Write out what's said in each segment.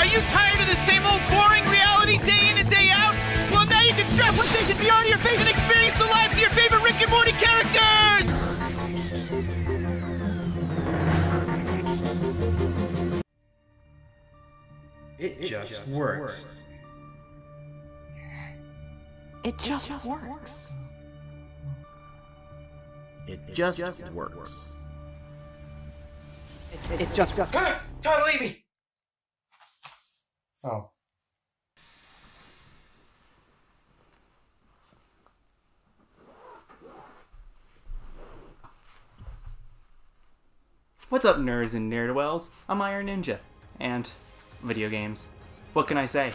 Are you tired of the same old boring reality day in and day out? Well, now you can strap PlayStation VR to your face and experience the lives of your favorite Rick and Morty characters! It just works. It just works. It just works. It just works. Todd, leave me! Oh. What's up, nerds and ne'er-do-wells? I'm Iron Ninja, and video games. What can I say?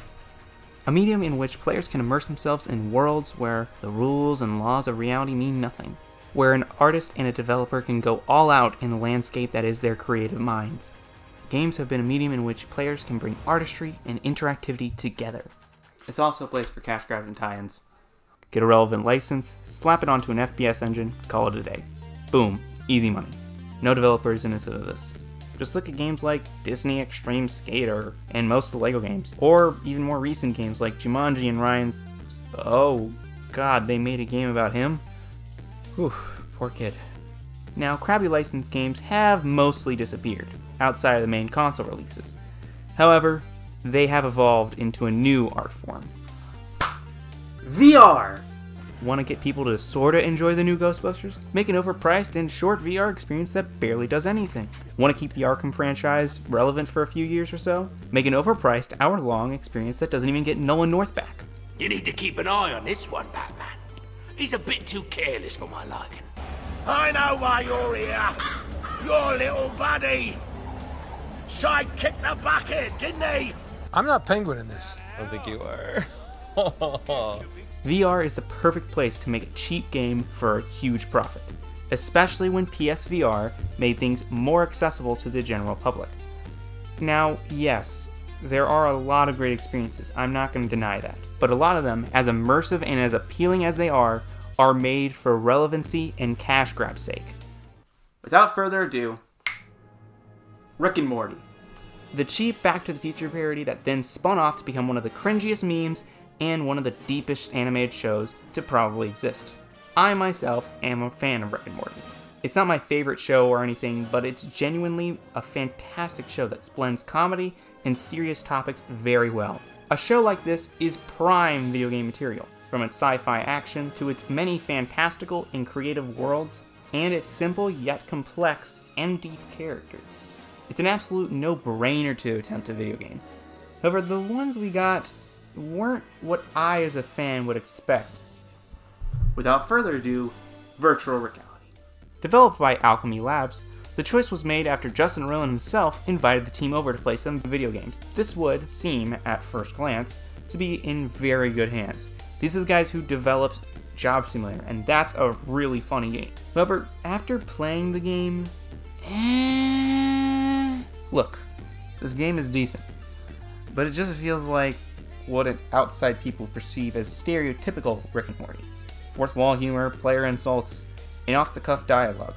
A medium in which players can immerse themselves in worlds where the rules and laws of reality mean nothing. Where an artist and a developer can go all out in the landscape that is their creative minds. Games have been a medium in which players can bring artistry and interactivity together. It's also a place for cash grabs and tie-ins. Get a relevant license, slap it onto an FPS engine, call it a day. Boom, easy money. No developer is innocent of this. Just look at games like Disney Extreme Skater and most of the LEGO games, or even more recent games like Jumanji and Ryan's... Oh god, they made a game about him? Whew, poor kid. Now, crappy licensed games have mostly disappeared, outside of the main console releases. However, they have evolved into a new art form. VR! Want to get people to sorta enjoy the new Ghostbusters? Make an overpriced and short VR experience that barely does anything. Want to keep the Arkham franchise relevant for a few years or so? Make an overpriced, hour-long experience that doesn't even get Nolan North back. You need to keep an eye on this one, Batman. He's a bit too careless for my liking. I know why you're here. Your little buddy. Side kicked the bucket, didn't he? I'm not Penguin in this. I don't think you are. VR is the perfect place to make a cheap game for a huge profit, especially when PSVR made things more accessible to the general public. Now, yes, there are a lot of great experiences, I'm not going to deny that, but a lot of them, as immersive and as appealing as they are made for relevancy and cash grab's sake. Without further ado, Rick and Morty. The cheap Back to the Future parody that then spun off to become one of the cringiest memes and one of the deepest animated shows to probably exist. I myself am a fan of Rick and Morty. It's not my favorite show or anything, but it's genuinely a fantastic show that blends comedy and serious topics very well. A show like this is prime video game material, from its sci-fi action to its many fantastical and creative worlds, and its simple yet complex and deep characters. It's an absolute no-brainer to attempt a video game. However, the ones we got weren't what I as a fan would expect. Without further ado, Virtual Reality. Developed by Alchemy Labs, the choice was made after Justin Roiland himself invited the team over to play some video games. This would seem, at first glance, to be in very good hands. These are the guys who developed Job Simulator, and that's a really funny game. However, after playing the game, look, this game is decent, but it just feels like what outside people perceive as stereotypical Rick and Morty. Fourth wall humor, player insults, and off-the-cuff dialogue.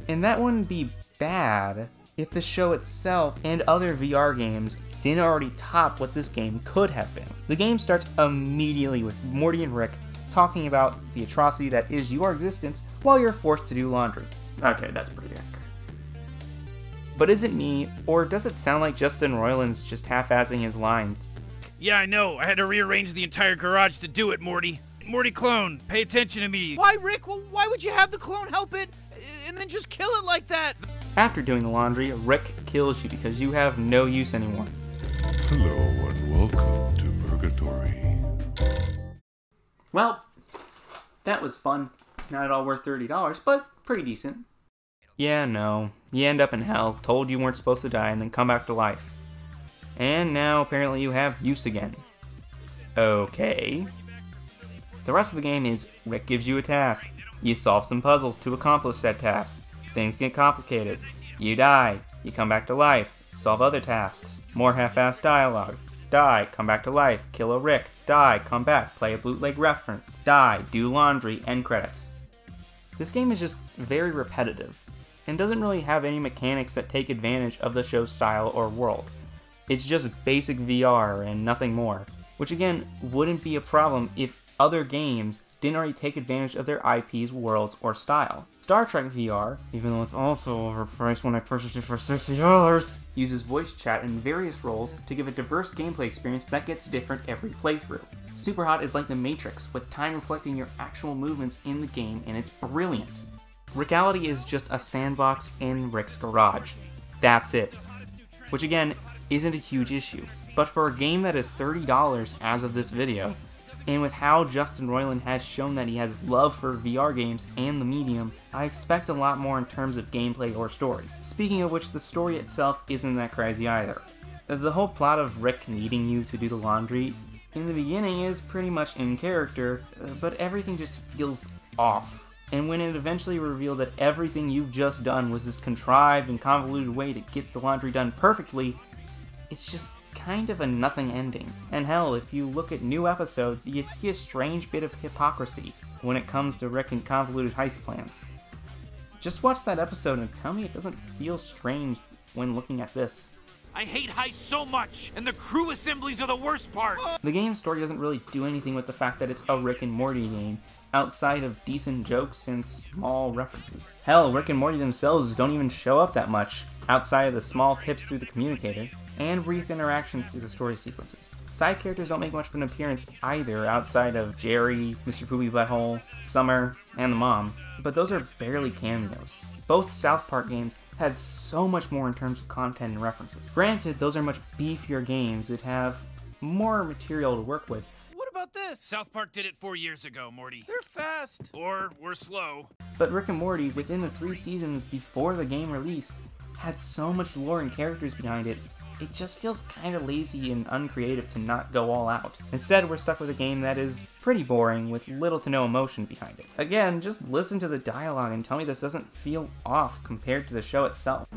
And that wouldn't be bad if the show itself and other VR games didn't already top what this game could have been. The game starts immediately with Morty and Rick talking about the atrocity that is your existence while you're forced to do laundry. Okay, that's pretty accurate. But is it me, or does it sound like Justin Roiland's just half-assing his lines? Yeah, I know. I had to rearrange the entire garage to do it, Morty. Morty clone, pay attention to me. Why, Rick? Well, why would you have the clone help it and then just kill it like that? After doing the laundry, Rick kills you because you have no use anymore. Hello and welcome to Purgatory. Well, that was fun. Not at all worth $30, but pretty decent. Yeah, no. You end up in hell, told you weren't supposed to die, and then come back to life. And now apparently you have use again. Okay. The rest of the game is Rick gives you a task. You solve some puzzles to accomplish that task. Things get complicated. You die. You come back to life. Solve other tasks. More half-assed dialogue. Die. Come back to life. Kill a Rick. Die. Come back. Play a bootleg reference. Die. Do laundry. End credits. This game is just very repetitive, and doesn't really have any mechanics that take advantage of the show's style or world. It's just basic VR and nothing more, which again wouldn't be a problem if other games didn't already take advantage of their IPs, worlds, or style. Star Trek VR, even though it's also overpriced when I purchased it for $60, uses voice chat in various roles to give a diverse gameplay experience that gets different every playthrough. Superhot is like the Matrix, with time reflecting your actual movements in the game, and it's brilliant. Rickality is just a sandbox in Rick's garage. That's it. Which again, isn't a huge issue. But for a game that is $30 as of this video, and with how Justin Roiland has shown that he has love for VR games and the medium, I expect a lot more in terms of gameplay or story. Speaking of which, the story itself isn't that crazy either. The whole plot of Rick needing you to do the laundry in the beginning is pretty much in character, but everything just feels off. And when it eventually revealed that everything you've just done was this contrived and convoluted way to get the laundry done perfectly, it's just kind of a nothing ending. And hell, if you look at new episodes, you see a strange bit of hypocrisy when it comes to Rick and convoluted heist plans. Just watch that episode and tell me it doesn't feel strange when looking at this. I hate heists so much, and the crew assemblies are the worst part! The game's story doesn't really do anything with the fact that it's a Rick and Morty game, outside of decent jokes and small references. Hell, Rick and Morty themselves don't even show up that much, outside of the small tips through the communicator, and brief interactions through the story sequences. Side characters don't make much of an appearance either, outside of Jerry, Mr. Poopy Butthole, Summer, and the mom, but those are barely cameos. Both South Park games had so much more in terms of content and references. Granted, those are much beefier games that have more material to work with. What about this? South Park did it 4 years ago, Morty. They're fast. Or we're slow. But Rick and Morty, within the 3 seasons before the game released, had so much lore and characters behind it, it just feels kind of lazy and uncreative to not go all out. Instead, we're stuck with a game that is pretty boring with little to no emotion behind it. Again, just listen to the dialogue and tell me this doesn't feel off compared to the show itself.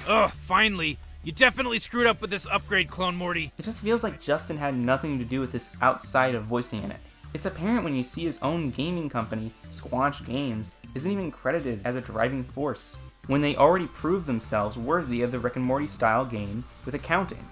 Ugh, finally. You definitely screwed up with this upgrade, Clone Morty. It just feels like Justin had nothing to do with this outside of voicing in it. It's apparent when you see his own gaming company, Squanch Games, isn't even credited as a driving force, when they already proved themselves worthy of the Rick and Morty style game with accounting.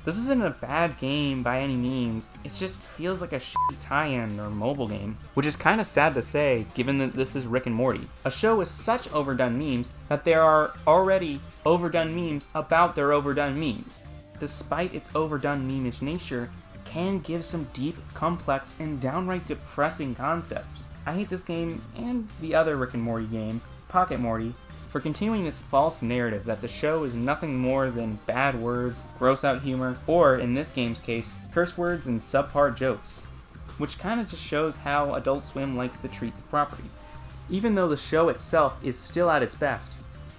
This isn't a bad game by any means, it just feels like a shitty tie-in or mobile game, which is kinda sad to say given that this is Rick and Morty, a show with such overdone memes that there are already overdone memes about their overdone memes. Despite its overdone meme-ish nature, it can give some deep, complex, and downright depressing concepts. I hate this game and the other Rick and Morty game, Pocket Morty, for continuing this false narrative that the show is nothing more than bad words, gross out humor, or in this game's case, curse words and subpar jokes, which kinda just shows how Adult Swim likes to treat the property, even though the show itself is still at its best.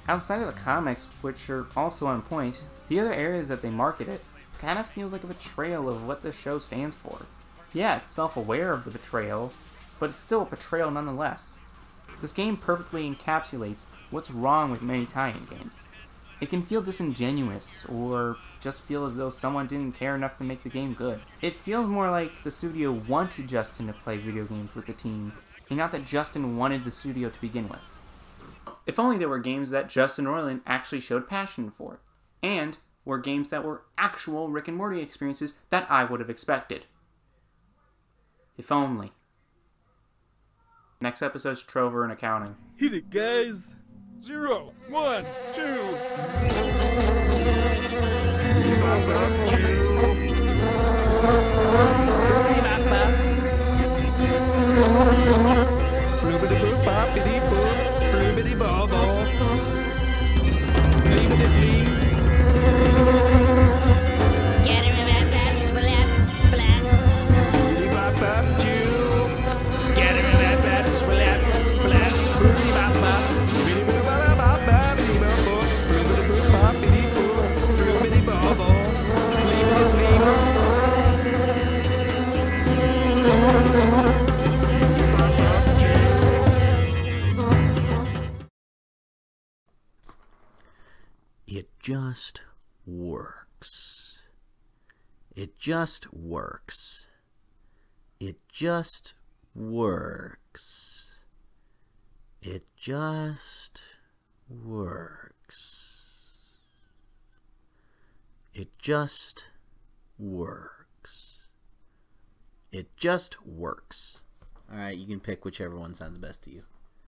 Outside of the comics, which are also on point, the other areas that they market it kinda feels like a betrayal of what the show stands for. Yeah, it's self-aware of the betrayal, but it's still a betrayal nonetheless. This game perfectly encapsulates what's wrong with many tie-in games. It can feel disingenuous, or just feel as though someone didn't care enough to make the game good. It feels more like the studio wanted Justin to play video games with the team, and not that Justin wanted the studio to begin with. If only there were games that Justin Roiland actually showed passion for, and were games that were actual Rick and Morty experiences that I would have expected. If only. Next episode's Trover and accounting. Hit it, guys. 0, 1, 2. It just works. It just works. It just works. It just works. It just works. It just works. Alright, you can pick whichever one sounds best to you.